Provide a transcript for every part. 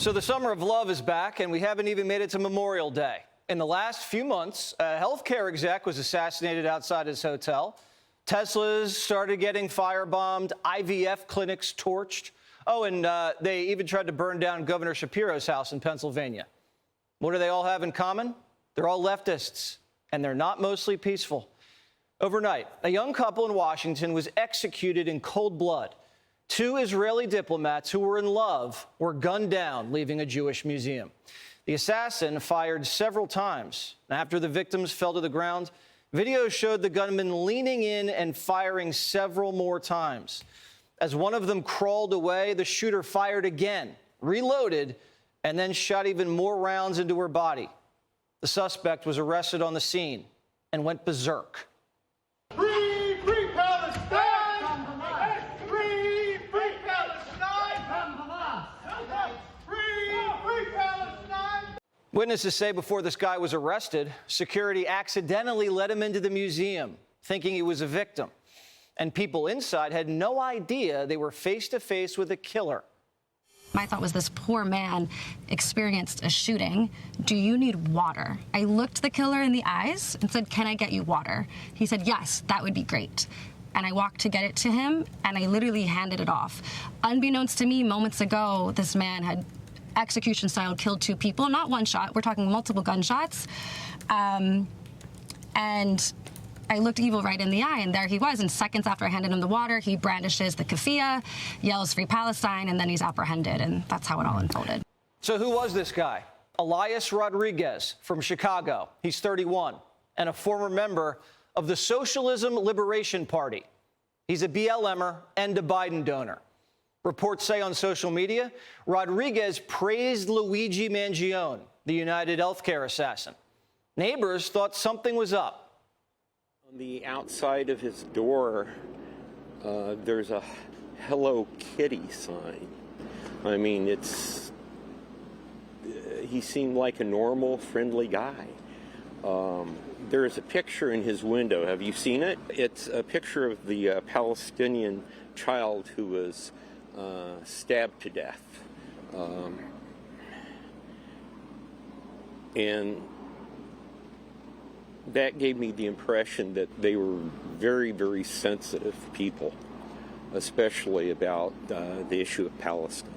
So the summer of love is back, and we haven't even made it to Memorial Day. In the last few months, a healthcare exec was assassinated outside his hotel. Teslas started getting firebombed, IVF clinics torched. Oh, and they even tried to burn down Governor Shapiro's house in Pennsylvania. What do they all have in common? They're all leftists, and they're not mostly peaceful. Overnight, a young couple in Washington was executed in cold blood. Two Israeli diplomats who were in love were gunned down, leaving a Jewish museum. The assassin fired several times. After the victims fell to the ground, videos showed the gunman leaning in and firing several more times. As one of them crawled away, the shooter fired again, reloaded, and then shot even more rounds into her body. The suspect was arrested on the scene and went berserk. Free, free Palestine! Free, free Palestine! Free, free Palestine! Witnesses say before this guy was arrested, security accidentally let him into the museum, thinking he was a victim. And people inside had no idea they were face to face with a killer. My thought was, this poor man experienced a shooting. Do you need water? I looked the killer in the eyes and said, can I get you water? He said, yes, that would be great. And I walked to get it to him, and I literally handed it off. Unbeknownst to me, moments ago, this man had execution-style killed two people. Not one shot. We're talking multiple gunshots. And I looked evil right in the eye, and there he was. And seconds after I handed him the water, he brandishes the keffiyeh, yells "Free Palestine," and then he's apprehended. And that's how it all unfolded. So who was this guy? Elias Rodriguez from Chicago. He's 31 and a former member of the Socialism Liberation Party. He's a BLMer and a Biden donor. Reports say on social media, Rodriguez praised Luigi Mangione, the United Healthcare assassin. Neighbors thought something was up. On the outside of his door, there's a Hello Kitty sign. I mean, he seemed like a normal, friendly guy. There is a picture in his window. Have you seen it? It's a picture of the Palestinian child who was stabbed to death. And that gave me the impression that they were very, very sensitive people, especially about the issue of Palestine.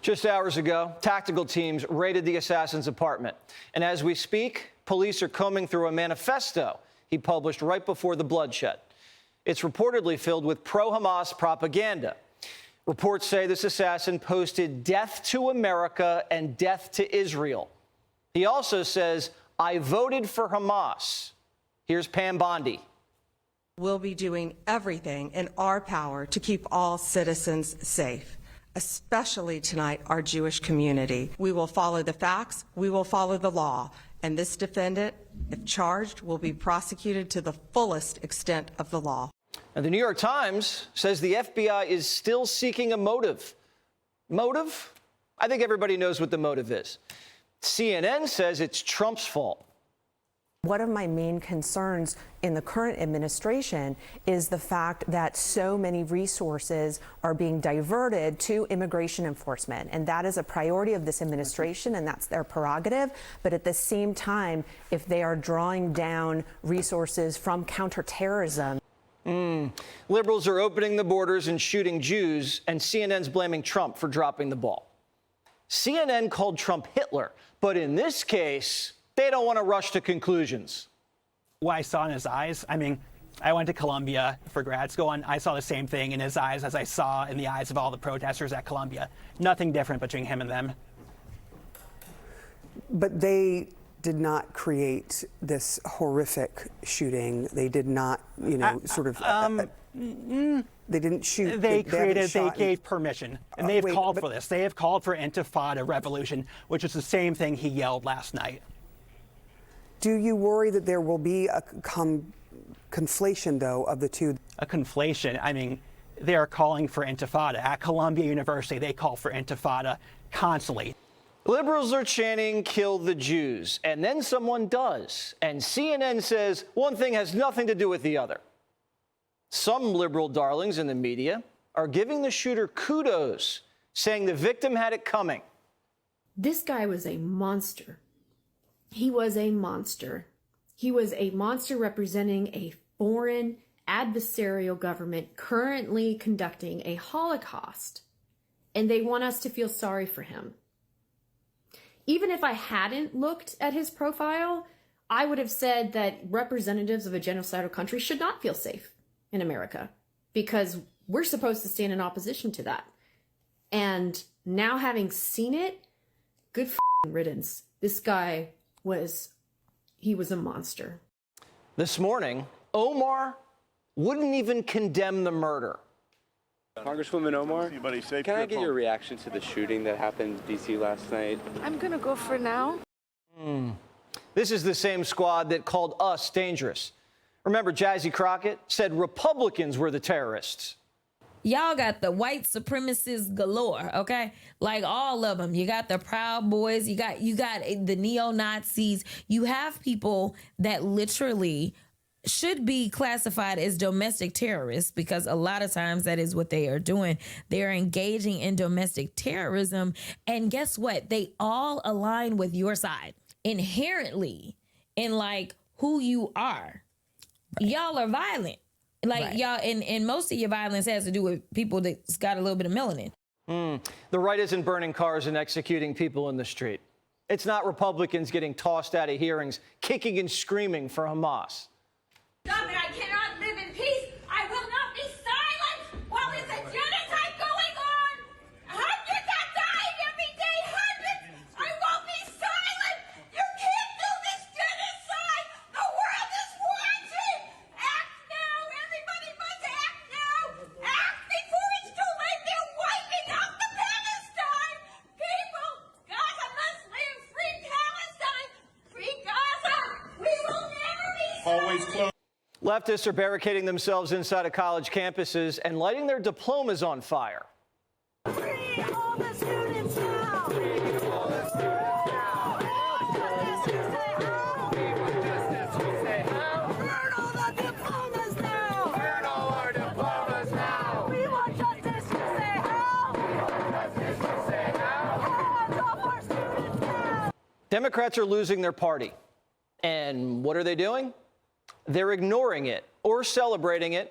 Just hours ago, tactical teams raided the assassin's apartment. And as we speak, police are combing through a manifesto he published right before the bloodshed. It's reportedly filled with pro-Hamas propaganda. Reports say this assassin posted "Death to America" and "Death to Israel." He also says, "I voted for Hamas." Here's Pam Bondi. We'll be doing everything in our power to keep all citizens safe, especially tonight our Jewish community. We will follow the facts, we will follow the law, and this defendant, if charged, will be prosecuted to the fullest extent of the law. Now, the New York Times says the FBI is still seeking a motive. Motive? I think everybody knows what the motive is. CNN says it's Trump's fault. One of my main concerns in the current administration is the fact that so many resources are being diverted to immigration enforcement. And that is a priority of this administration, and that's their prerogative. But at the same time, if they are drawing down resources from counterterrorism. Liberals are opening the borders and shooting Jews, and CNN's blaming Trump for dropping the ball. CNN called Trump Hitler, but in this case, they don't want to rush to conclusions. What I saw in his eyes, I mean, I went to Columbia for grad school, and I saw the same thing in his eyes as I saw in the eyes of all the protesters at Columbia. Nothing different between him and them. But they did not create this horrific shooting. They did not, they didn't shoot. They gave permission, and they have called for this. They have called for intifada revolution, which is the same thing he yelled last night. Do you worry that there will be a conflation, though, of the two? A conflation? I mean, they are calling for intifada. At Columbia University, they call for intifada constantly. Liberals are chanting, "Kill the Jews," and then someone does. And CNN says one thing has nothing to do with the other. Some liberal darlings in the media are giving the shooter kudos, saying the victim had it coming. This guy was a monster. He was a monster. He was a monster representing a foreign adversarial government currently conducting a Holocaust. And they want us to feel sorry for him. Even if I hadn't looked at his profile, I would have said that representatives of a genocidal country should not feel safe in America, because we're supposed to stand in opposition to that. And now, having seen it, good riddance. This guy was a monster. This morning, Omar wouldn't even condemn the murder. Congresswoman Omar, can I get your reaction to the shooting that happened in D.C. last night? I'm gonna go for now. This is the same squad that called us dangerous. Remember, Jazzy Crockett said Republicans were the terrorists. Y'all got the white supremacists galore, okay? Like all of them. You got the Proud Boys, you got the neo-Nazis. You have people that literally should be classified as domestic terrorists, because a lot of times that is what they are doing. They're engaging in domestic terrorism. And guess what? They all align with your side inherently in like who you are. Y'all are violent. Like y'all, and most of your violence has to do with people that's got a little bit of melanin. The right isn't burning cars and executing people in the street. It's not Republicans getting tossed out of hearings, kicking and screaming for Hamas. Stop it! I cannot live in peace! I will not be silent while there's a genocide going on! Hundreds are dying every day! Hundreds! I won't be silent! You can't do this genocide! The world is watching! Act now! Everybody must act now! Act before it's too late! They're wiping out the Palestine! People! Gaza must live! Free Palestine! Free Gaza! We will never be silent! Always close. Leftists are barricading themselves inside of college campuses and lighting their diplomas on fire. Free all the students now! Free all the students now! Burn all the diplomas now! Burn all our diplomas now! We want justice, you say how? We want justice, you say how? Hands off our students now! Democrats are losing their party. And what are they doing? They're ignoring it or celebrating it.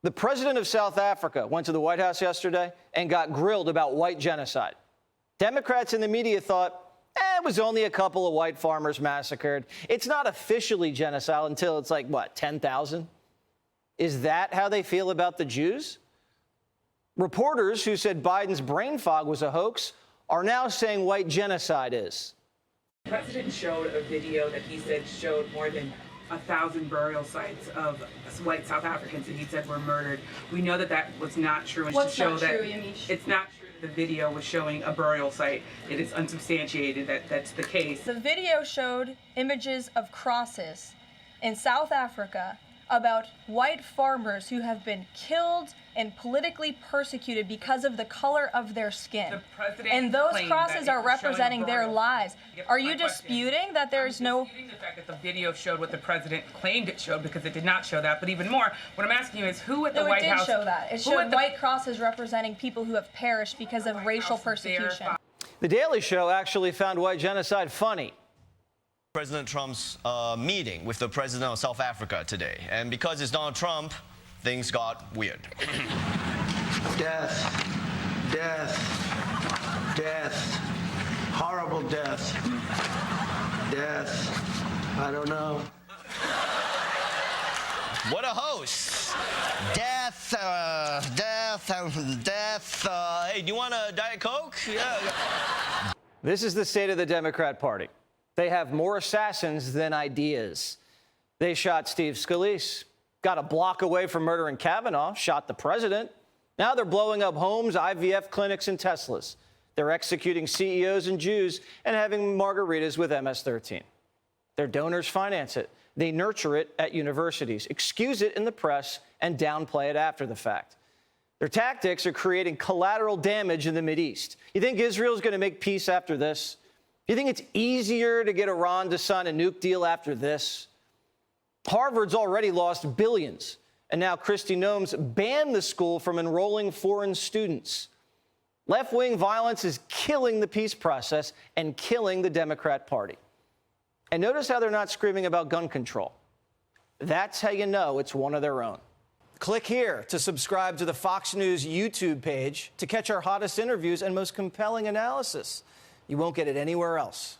The president of South Africa went to the White House yesterday and got grilled about white genocide. Democrats in the media thought, it was only a couple of white farmers massacred. It's not officially genocide until it's like, what, 10,000? Is that how they feel about the Jews? Reporters who said Biden's brain fog was a hoax are now saying white genocide is. The president showed a video that he said showed more than 1,000 burial sites of white South Africans that he said were murdered. We know that that was not true. And What's to show not that true, Yamiche? It's not true that the video was showing a burial site. It is unsubstantiated that that's the case. The video showed images of crosses in South Africa about white farmers who have been killed and politically persecuted because of the color of their skin. The president And those claimed crosses that it are was showing representing a their burial. lives. Yep, Are my you question. disputing that there's no... disputing the fact that the video showed what the president claimed it showed, because it did not show that. But even more, what I'm asking you is who at the No, White it did House... show that. It who showed at the white crosses representing people who have perished because of racial House persecution. verified- The Daily Show actually found white genocide funny. President Trump's meeting with the president of South Africa today. And because it's Donald Trump, things got weird. Death, death, death, horrible death, death, I don't know. What a host. Death, death. Hey, do you want a Diet Coke? Yeah. This is the state of the Democrat Party. They have more assassins than ideas. They shot Steve Scalise, got a block away from murdering Kavanaugh, shot the president. Now they're blowing up homes, IVF clinics, and Teslas. They're executing CEOs and Jews and having margaritas with MS-13. Their donors finance it. They nurture it at universities, excuse it in the press, and downplay it after the fact. Their tactics are creating collateral damage in the Mideast. You think Israel's going to make peace after this? You think it's easier to get Iran to sign a nuke deal after this? Harvard's already lost billions, and now Kristi Noem's banned the school from enrolling foreign students. Left-wing violence is killing the peace process and killing the Democrat Party. And notice how they're not screaming about gun control. That's how you know it's one of their own. Click here to subscribe to the Fox News YouTube page to catch our hottest interviews and most compelling analysis. You won't get it anywhere else.